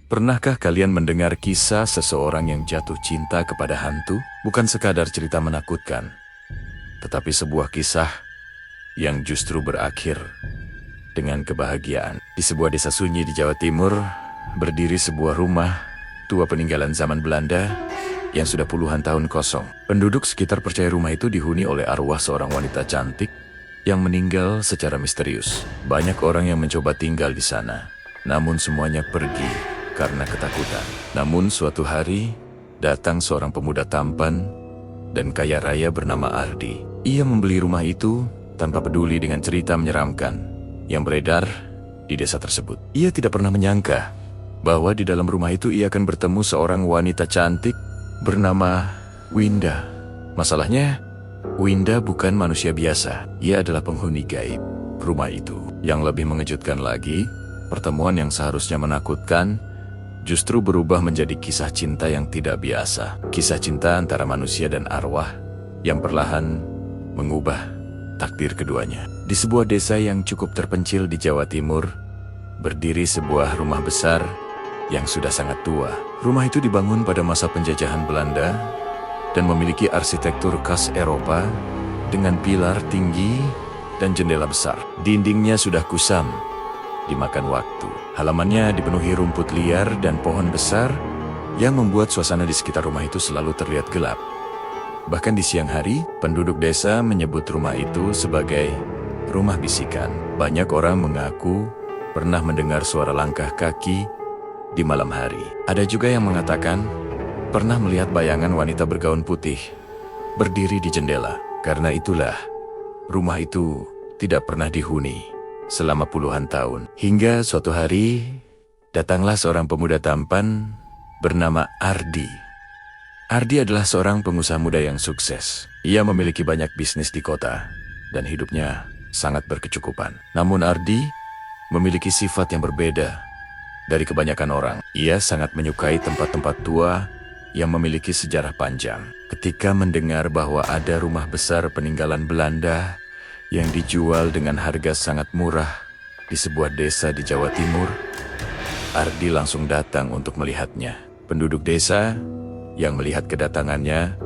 Pernahkah kalian mendengar kisah seseorang yang jatuh cinta kepada hantu? Bukan sekadar cerita menakutkan, tetapi sebuah kisah yang justru berakhir dengan kebahagiaan. Di sebuah desa sunyi di Jawa Timur, berdiri sebuah rumah tua peninggalan zaman Belanda yang sudah puluhan tahun kosong. Penduduk sekitar percaya rumah itu dihuni oleh arwah seorang wanita cantik yang meninggal secara misterius. Banyak orang yang mencoba tinggal di sana, namun semuanya pergi karena ketakutan. Namun suatu hari, datang seorang pemuda tampan dan kaya raya bernama Ardi. Ia membeli rumah itu tanpa peduli dengan cerita menyeramkan yang beredar di desa tersebut. Ia tidak pernah menyangka bahwa di dalam rumah itu ia akan bertemu seorang wanita cantik bernama Winda. Masalahnya, Winda bukan manusia biasa. Ia adalah penghuni gaib rumah itu. Yang lebih mengejutkan lagi, pertemuan yang seharusnya menakutkan justru berubah menjadi kisah cinta yang tidak biasa. Kisah cinta antara manusia dan arwah yang perlahan mengubah takdir keduanya. Di sebuah desa yang cukup terpencil di Jawa Timur, berdiri sebuah rumah besar yang sudah sangat tua. Rumah itu dibangun pada masa penjajahan Belanda dan memiliki arsitektur khas Eropa dengan pilar tinggi dan jendela besar. Dindingnya sudah kusam dimakan waktu. Halamannya dipenuhi rumput liar dan pohon besar yang membuat suasana di sekitar rumah itu selalu terlihat gelap. Bahkan di siang hari, penduduk desa menyebut rumah itu sebagai rumah bisikan. Banyak orang mengaku pernah mendengar suara langkah kaki di malam hari. Ada juga yang mengatakan pernah melihat bayangan wanita bergaun putih berdiri di jendela. Karena itulah, rumah itu tidak pernah dihuni selama puluhan tahun. Hingga suatu hari, datanglah seorang pemuda tampan bernama Ardi. Ardi adalah seorang pengusaha muda yang sukses. Ia memiliki banyak bisnis di kota dan hidupnya sangat berkecukupan. Namun Ardi memiliki sifat yang berbeda dari kebanyakan orang. Ia sangat menyukai tempat-tempat tua yang memiliki sejarah panjang. Ketika mendengar bahwa ada rumah besar peninggalan Belanda yang dijual dengan harga sangat murah di sebuah desa di Jawa Timur, Ardi langsung datang untuk melihatnya. Penduduk desa yang melihat kedatangannya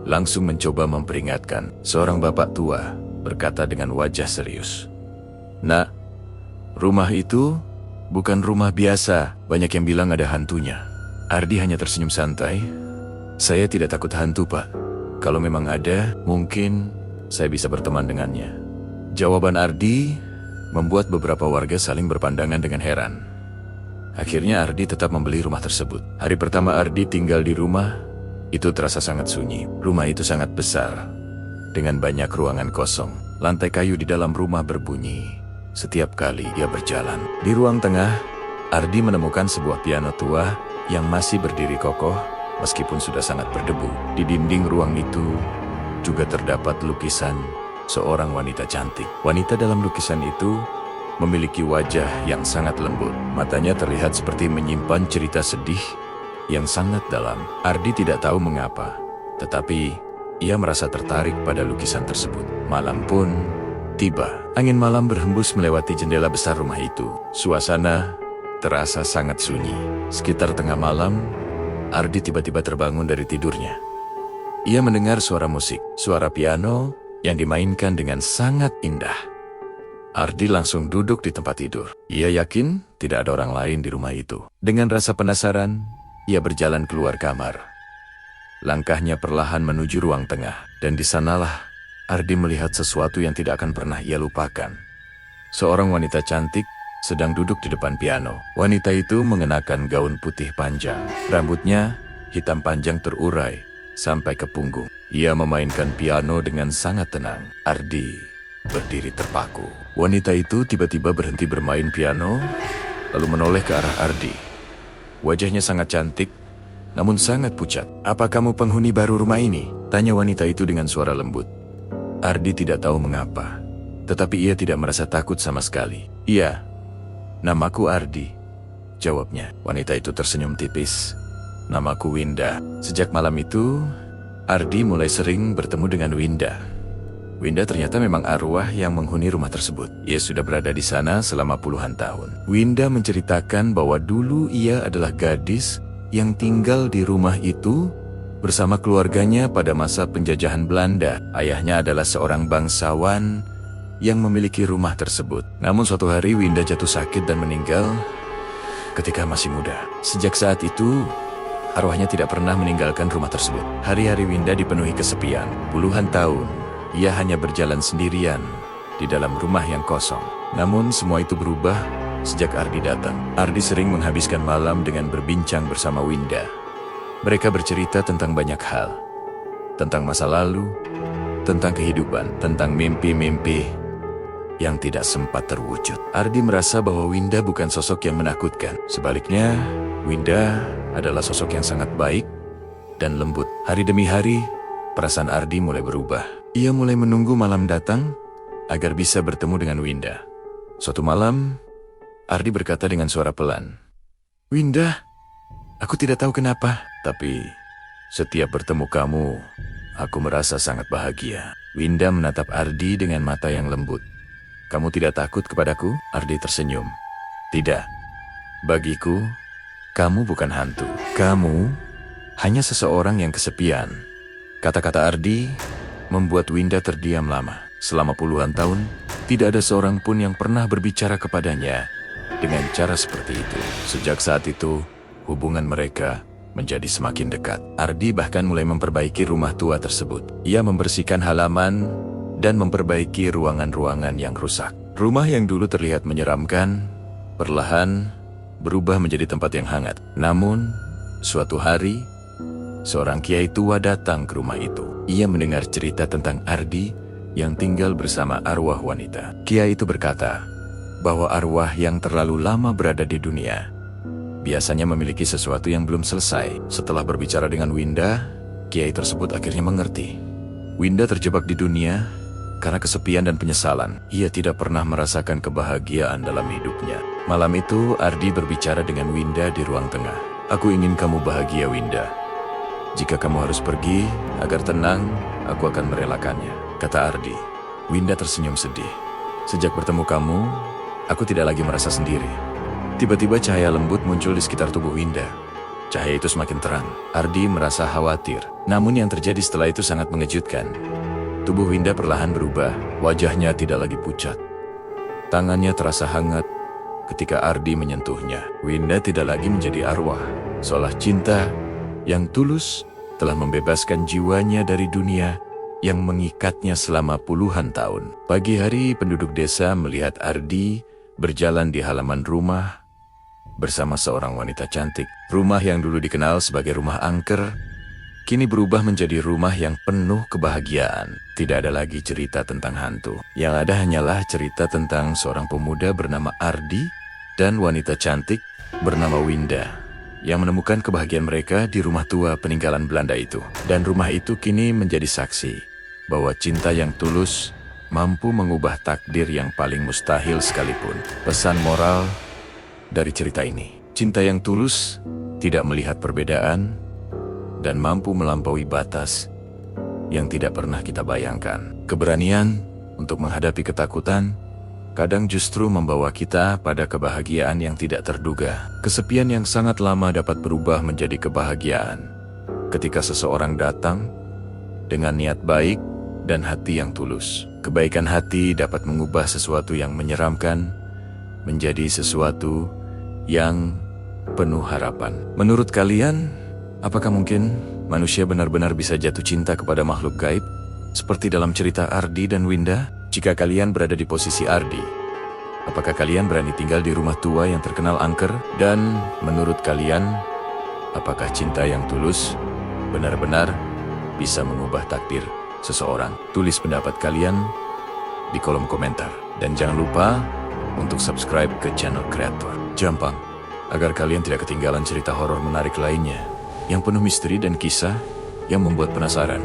langsung mencoba memperingatkan. Seorang bapak tua berkata dengan wajah serius, "Nak, rumah itu bukan rumah biasa. Banyak yang bilang ada hantunya." Ardi hanya tersenyum santai. "Saya tidak takut hantu, Pak. Kalau memang ada, mungkin saya bisa berteman dengannya." Jawaban Ardi membuat beberapa warga saling berpandangan dengan heran. Akhirnya Ardi tetap membeli rumah tersebut. Hari pertama Ardi tinggal di rumah, itu terasa sangat sunyi. Rumah itu sangat besar, dengan banyak ruangan kosong. Lantai kayu di dalam rumah berbunyi setiap kali ia berjalan. Di ruang tengah, Ardi menemukan sebuah piano tua yang masih berdiri kokoh, meskipun sudah sangat berdebu. Di dinding ruang itu juga terdapat lukisan seorang wanita cantik. Wanita dalam lukisan itu memiliki wajah yang sangat lembut. Matanya terlihat seperti menyimpan cerita sedih yang sangat dalam. Ardi tidak tahu mengapa, tetapi ia merasa tertarik pada lukisan tersebut. Malam pun tiba. Angin malam berhembus melewati jendela besar rumah itu. Suasana terasa sangat sunyi. Sekitar tengah malam, Ardi tiba-tiba terbangun dari tidurnya. Ia mendengar suara musik, suara piano yang dimainkan dengan sangat indah. Ardi langsung duduk di tempat tidur. Ia yakin tidak ada orang lain di rumah itu. Dengan rasa penasaran, ia berjalan keluar kamar. Langkahnya perlahan menuju ruang tengah, dan di sanalah Ardi melihat sesuatu yang tidak akan pernah ia lupakan. Seorang wanita cantik sedang duduk di depan piano. Wanita itu mengenakan gaun putih panjang. Rambutnya hitam panjang terurai sampai ke punggung. Ia memainkan piano dengan sangat tenang. Ardi berdiri terpaku. Wanita itu tiba-tiba berhenti bermain piano, lalu menoleh ke arah Ardi. Wajahnya sangat cantik, namun sangat pucat. "Apa kamu penghuni baru rumah ini?" tanya wanita itu dengan suara lembut. Ardi tidak tahu mengapa, tetapi ia tidak merasa takut sama sekali. "Iya, namaku Ardi," jawabnya. Wanita itu tersenyum tipis. "Namaku Winda." Sejak malam itu, Ardi mulai sering bertemu dengan Winda. Winda ternyata memang arwah yang menghuni rumah tersebut. Ia sudah berada di sana selama puluhan tahun. Winda menceritakan bahwa dulu ia adalah gadis yang tinggal di rumah itu bersama keluarganya pada masa penjajahan Belanda. Ayahnya adalah seorang bangsawan yang memiliki rumah tersebut. Namun suatu hari Winda jatuh sakit dan meninggal ketika masih muda. Sejak saat itu, arwahnya tidak pernah meninggalkan rumah tersebut. Hari-hari Winda dipenuhi kesepian. Puluhan tahun, ia hanya berjalan sendirian di dalam rumah yang kosong. Namun semua itu berubah sejak Ardi datang. Ardi sering menghabiskan malam dengan berbincang bersama Winda. Mereka bercerita tentang banyak hal. Tentang masa lalu, tentang kehidupan, tentang mimpi-mimpi yang tidak sempat terwujud. Ardi merasa bahwa Winda bukan sosok yang menakutkan. Sebaliknya, Winda adalah sosok yang sangat baik dan lembut. Hari demi hari, perasaan Ardi mulai berubah. Ia mulai menunggu malam datang agar bisa bertemu dengan Winda. Suatu malam, Ardi berkata dengan suara pelan, "Winda, aku tidak tahu kenapa, tapi setiap bertemu kamu, aku merasa sangat bahagia." Winda menatap Ardi dengan mata yang lembut. "Kamu tidak takut kepadaku?" Ardi tersenyum. "Tidak. Bagiku, kamu bukan hantu. Kamu hanya seseorang yang kesepian." Kata-kata Ardi membuat Winda terdiam lama. Selama puluhan tahun, tidak ada seorang pun yang pernah berbicara kepadanya dengan cara seperti itu. Sejak saat itu, hubungan mereka menjadi semakin dekat. Ardi bahkan mulai memperbaiki rumah tua tersebut. Ia membersihkan halaman dan memperbaiki ruangan-ruangan yang rusak. Rumah yang dulu terlihat menyeramkan, perlahan berubah menjadi tempat yang hangat. Namun, suatu hari, seorang kiai tua datang ke rumah itu. Ia mendengar cerita tentang Ardi yang tinggal bersama arwah wanita. Kiai itu berkata bahwa arwah yang terlalu lama berada di dunia biasanya memiliki sesuatu yang belum selesai. Setelah berbicara dengan Winda, kiai tersebut akhirnya mengerti. Winda terjebak di dunia karena kesepian dan penyesalan. Ia tidak pernah merasakan kebahagiaan dalam hidupnya. Malam itu, Ardi berbicara dengan Winda di ruang tengah. "Aku ingin kamu bahagia, Winda. Jika kamu harus pergi, agar tenang, aku akan merelakannya," kata Ardi. Winda tersenyum sedih. "Sejak bertemu kamu, aku tidak lagi merasa sendiri." Tiba-tiba cahaya lembut muncul di sekitar tubuh Winda. Cahaya itu semakin terang. Ardi merasa khawatir. Namun yang terjadi setelah itu sangat mengejutkan. Tubuh Winda perlahan berubah. Wajahnya tidak lagi pucat. Tangannya terasa hangat ketika Ardi menyentuhnya. Winda tidak lagi menjadi arwah. Seolah cinta yang tulus telah membebaskan jiwanya dari dunia yang mengikatnya selama puluhan tahun. Pagi hari, penduduk desa melihat Ardi berjalan di halaman rumah bersama seorang wanita cantik. Rumah yang dulu dikenal sebagai rumah angker, kini berubah menjadi rumah yang penuh kebahagiaan. Tidak ada lagi cerita tentang hantu. Yang ada hanyalah cerita tentang seorang pemuda bernama Ardi dan wanita cantik bernama Winda yang menemukan kebahagiaan mereka di rumah tua peninggalan Belanda itu. Dan rumah itu kini menjadi saksi bahwa cinta yang tulus mampu mengubah takdir yang paling mustahil sekalipun. Pesan moral dari cerita ini: cinta yang tulus tidak melihat perbedaan dan mampu melampaui batas yang tidak pernah kita bayangkan. Keberanian untuk menghadapi ketakutan kadang justru membawa kita pada kebahagiaan yang tidak terduga. Kesepian yang sangat lama dapat berubah menjadi kebahagiaan ketika seseorang datang dengan niat baik dan hati yang tulus. Kebaikan hati dapat mengubah sesuatu yang menyeramkan menjadi sesuatu yang penuh harapan. Menurut kalian, apakah mungkin manusia benar-benar bisa jatuh cinta kepada makhluk gaib seperti dalam cerita Ardi dan Winda? Jika kalian berada di posisi Ardi, apakah kalian berani tinggal di rumah tua yang terkenal angker? Dan menurut kalian, apakah cinta yang tulus benar-benar bisa mengubah takdir seseorang? Tulis pendapat kalian di kolom komentar. Dan jangan lupa untuk subscribe ke channel kreator Jampang, agar kalian tidak ketinggalan cerita horor menarik lainnya yang penuh misteri dan kisah yang membuat penasaran.